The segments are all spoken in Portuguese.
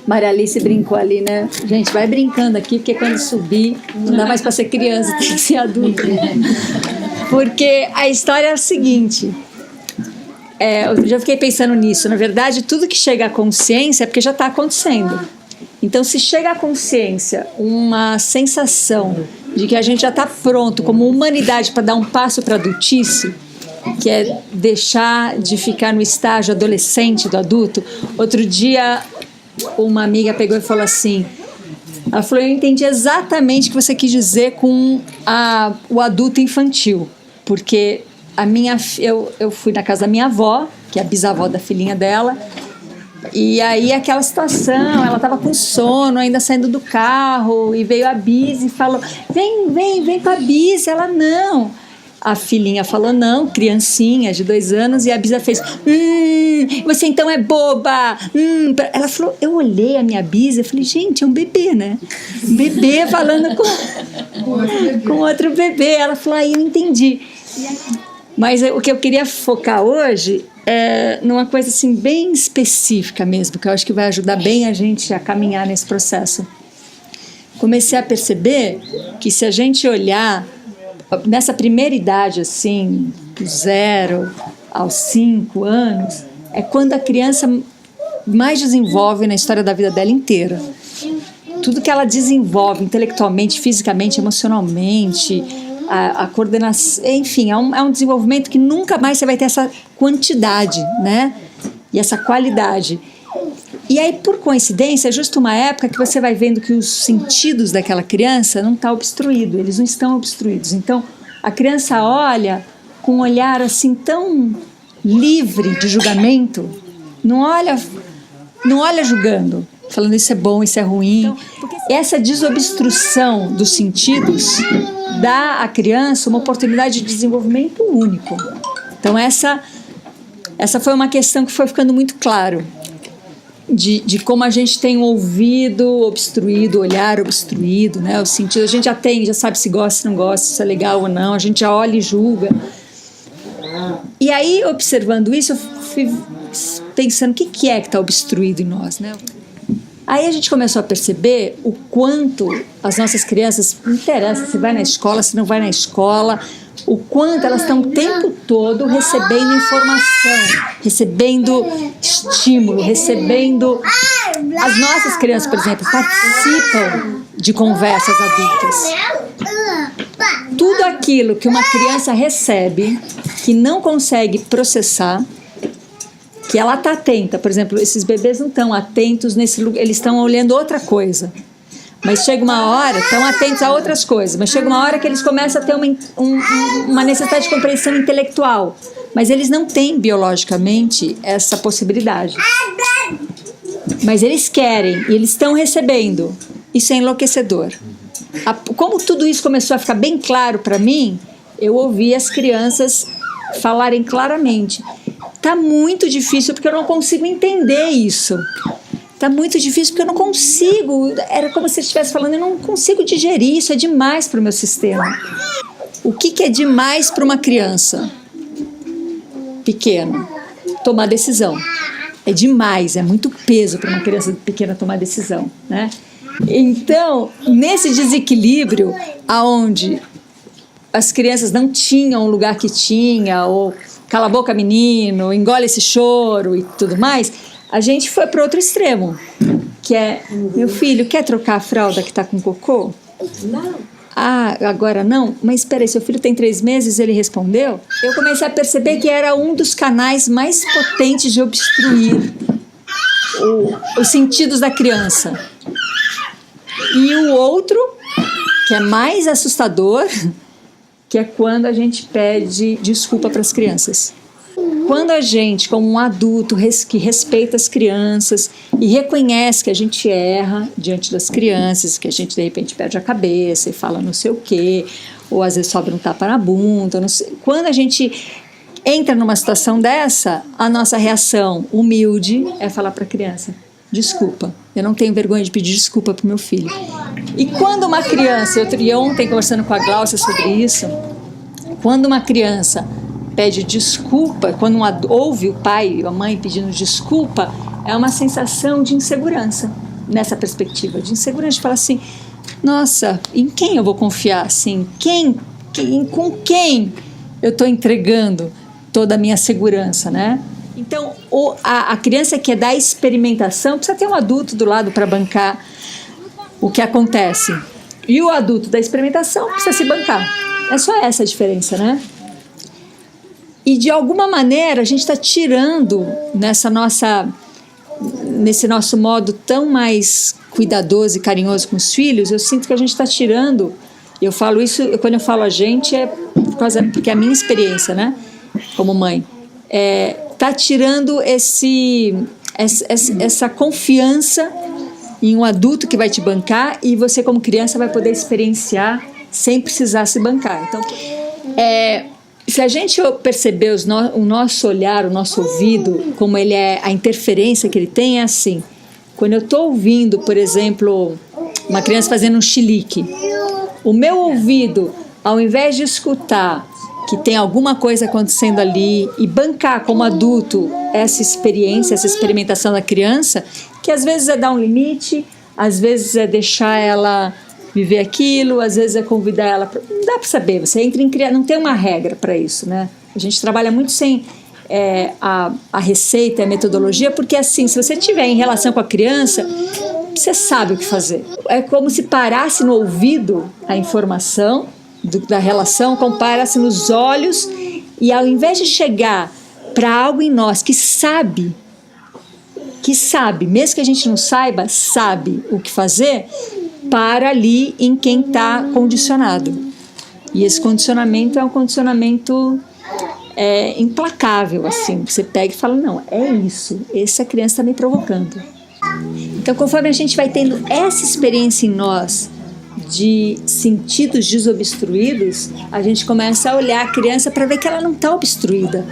Maria Alice brincou ali, né? Gente, vai brincando aqui, porque quando subir, não dá mais para ser criança, tem que ser adulto. Porque a história é a seguinte. Eu já fiquei pensando nisso. Na verdade, tudo que chega à consciência é porque já está acontecendo. Então, se chega à consciência uma sensação de que a gente já está pronto como humanidade para dar um passo para a adultice, que é deixar de ficar no estágio adolescente do adulto. Outro dia, uma amiga pegou e falou assim, ela falou, eu entendi exatamente o que você quis dizer com o adulto infantil, porque eu fui na casa da minha avó, que é a bisavó da filhinha dela, e aí aquela situação, ela estava com sono, ainda saindo do carro, e veio a Bis e falou, vem com a Bis. Ela, não. A filhinha falou não, criancinha de 2 anos, e a Bisa fez, você então é boba. Ela falou, eu olhei a minha Bisa e falei, gente, é um bebê, né? Um bebê falando com outro bebê. Ela falou, eu não entendi. Mas o que eu queria focar hoje é numa coisa assim bem específica mesmo, que eu acho que vai ajudar bem a gente a caminhar nesse processo. Comecei a perceber que se a gente olhar nessa primeira idade, assim, do 0 aos 5 anos, é quando a criança mais desenvolve na história da vida dela inteira. Tudo que ela desenvolve intelectualmente, fisicamente, emocionalmente, a coordenação, enfim, é um desenvolvimento que nunca mais você vai ter essa quantidade, né? E essa qualidade. E aí, por coincidência, é justo uma época que você vai vendo que os sentidos daquela criança não estão obstruídos, eles não estão obstruídos. Então, a criança olha com um olhar assim tão livre de julgamento, não olha julgando, falando isso é bom, isso é ruim. Então, essa desobstrução dos sentidos dá à criança uma oportunidade de desenvolvimento único. Então, essa foi uma questão que foi ficando muito claro. De como a gente tem um ouvido obstruído, olhar obstruído, né? O sentido, a gente já sabe se gosta, se não gosta, se é legal ou não, a gente já olha e julga. E aí, observando isso, eu fui pensando o que é que está obstruído em nós, né? Aí a gente começou a perceber o quanto as nossas crianças, não interessa se vai na escola, se não vai na escola, o quanto elas estão o tempo todo recebendo informação, recebendo estímulo, recebendo... As nossas crianças, por exemplo, participam de conversas adultas. Tudo aquilo que uma criança recebe, que não consegue processar, que ela está atenta. Por exemplo, esses bebês não estão atentos nesse lugar, eles estão olhando outra coisa. Mas chega uma hora, estão atentos a outras coisas, mas chega uma hora que eles começam a ter uma necessidade de compreensão intelectual. Mas eles não têm biologicamente essa possibilidade. Mas eles querem e eles estão recebendo. Isso é enlouquecedor. Como tudo isso começou a ficar bem claro para mim, eu ouvi as crianças falarem claramente. Está muito difícil porque eu não consigo entender isso. Está muito difícil porque eu não consigo. Era como se eu estivesse falando, eu não consigo digerir, isso é demais para o meu sistema. O que é demais para uma criança pequena? Tomar decisão. É demais, é muito peso para uma criança pequena tomar decisão, né? Então, nesse desequilíbrio, aonde as crianças não tinham o lugar que tinha, ou cala a boca menino, engole esse choro e tudo mais, a gente foi para outro extremo, que é, meu filho, quer trocar a fralda que está com cocô? Não. Ah, agora não? Mas espera aí, seu filho tem 3 meses, ele respondeu? Eu comecei a perceber que era um dos canais mais potentes de obstruir os sentidos da criança. E o outro, que é mais assustador, que é quando a gente pede desculpa para as crianças. Quando a gente, como um adulto que respeita as crianças e reconhece que a gente erra diante das crianças, que a gente de repente perde a cabeça e fala não sei o quê, ou às vezes sobra um tapa na bunda, não sei. Quando a gente entra numa situação dessa, a nossa reação humilde é falar para a criança, desculpa, eu não tenho vergonha de pedir desculpa para o meu filho. E quando uma criança, eu ontem conversando com a Glaucia sobre isso, quando uma criança pede desculpa, quando ouve o pai e a mãe pedindo desculpa, é uma sensação de insegurança, nessa perspectiva, de insegurança, de falar assim, nossa, em quem eu vou confiar? Assim, com quem eu estou entregando toda a minha segurança, né? Então, a criança que é da experimentação precisa ter um adulto do lado para bancar o que acontece. E o adulto da experimentação precisa se bancar. É só essa a diferença, né? E, de alguma maneira, a gente está tirando nesse nosso modo tão mais cuidadoso e carinhoso com os filhos, eu sinto que a gente está tirando, eu falo isso, quando eu falo a gente, porque é a minha experiência, né, como mãe, está tirando essa confiança em um adulto que vai te bancar e você, como criança, vai poder experienciar sem precisar se bancar. Então, se a gente perceber o nosso olhar, o nosso ouvido, como ele é, a interferência que ele tem, é assim. Quando eu estou ouvindo, por exemplo, uma criança fazendo um chilique, o meu ouvido, ao invés de escutar que tem alguma coisa acontecendo ali e bancar como adulto essa experiência, essa experimentação da criança, que às vezes é dar um limite, às vezes é deixar ela viver aquilo, às vezes é convidar ela para... Não dá para saber, você entra em criar, não tem uma regra para isso, né? A gente trabalha muito sem a receita, a metodologia, porque assim, se você tiver em relação com a criança, você sabe o que fazer. É como se parasse no ouvido a informação da relação, como parasse nos olhos, e ao invés de chegar para algo em nós que sabe, mesmo que a gente não saiba, sabe o que fazer, para ali em quem está condicionado. E esse condicionamento é um condicionamento implacável, assim. Você pega e fala, não, é isso, essa criança está me provocando. Então, conforme a gente vai tendo essa experiência em nós de sentidos desobstruídos, a gente começa a olhar a criança para ver que ela não está obstruída.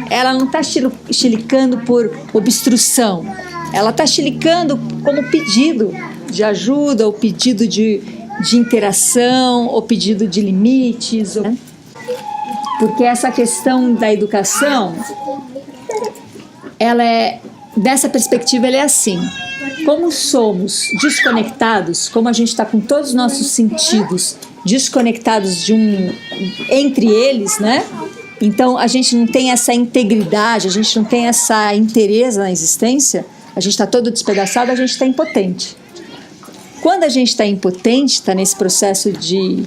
Ela não está chilicando por obstrução. Ela está chilicando como pedido de ajuda, ou pedido de interação, ou pedido de limites. Né? Porque essa questão da educação, dessa perspectiva, ela é assim. Como somos desconectados, como a gente está com todos os nossos sentidos desconectados entre eles, né? Então a gente não tem essa integridade, a gente não tem essa inteireza na existência, a gente está todo despedaçado, a gente está impotente. Quando a gente está impotente, está nesse processo de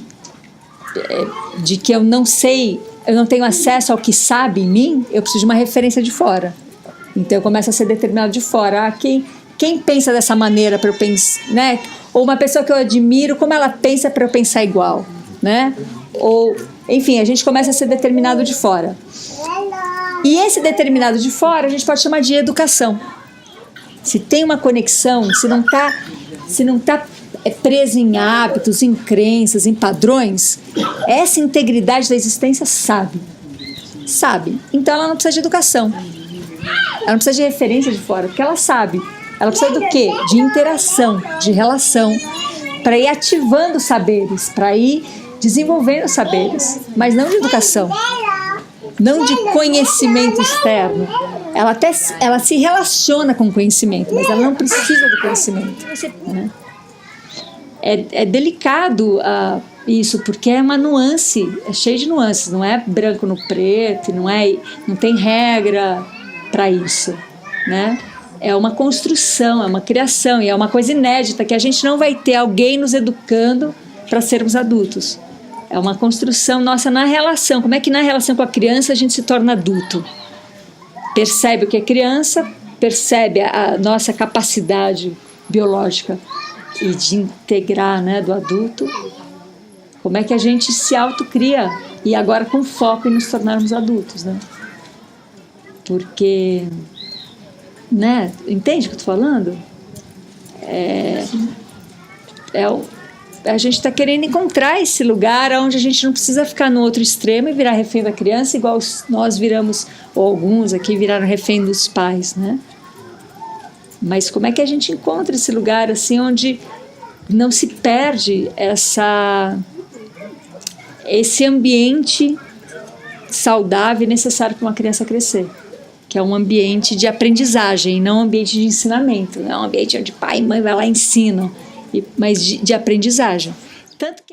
que eu não sei, eu não tenho acesso ao que sabe em mim, eu preciso de uma referência de fora. Então eu começo a ser determinado de fora. Quem pensa dessa maneira para eu pensar, né? Ou uma pessoa que eu admiro, como ela pensa para eu pensar igual, né? Ou, enfim, a gente começa a ser determinado de fora. E esse determinado de fora a gente pode chamar de educação. Se tem uma conexão, se não tá preso em hábitos, em crenças, em padrões, essa integridade da existência sabe. Então ela não precisa de educação. Ela não precisa de referência de fora, porque ela sabe. Ela precisa do quê? De interação, de relação, para ir ativando saberes, para ir desenvolvendo saberes, mas não de educação, não de conhecimento externo. Ela se relaciona com o conhecimento, mas ela não precisa do conhecimento. Né? É delicado isso, porque é uma nuance, é cheio de nuances, não é branco no preto, não tem regra para isso, né? É uma construção, é uma criação, e é uma coisa inédita, que a gente não vai ter alguém nos educando para sermos adultos. É uma construção nossa na relação. Como é que na relação com a criança a gente se torna adulto? Percebe o que é criança, percebe a nossa capacidade biológica e de integrar, né, do adulto. Como é que a gente se autocria, e agora com foco em nos tornarmos adultos, né? Porque... né? Entende o que eu estou falando? A gente está querendo encontrar esse lugar onde a gente não precisa ficar no outro extremo e virar refém da criança, igual nós viramos, ou alguns aqui viraram refém dos pais, né? Mas como é que a gente encontra esse lugar assim onde não se perde esse ambiente saudável e necessário para uma criança crescer? que é um ambiente de aprendizagem, não um ambiente de ensinamento. Não é um ambiente onde pai e mãe vai lá e ensinam, mas de aprendizagem. Tanto que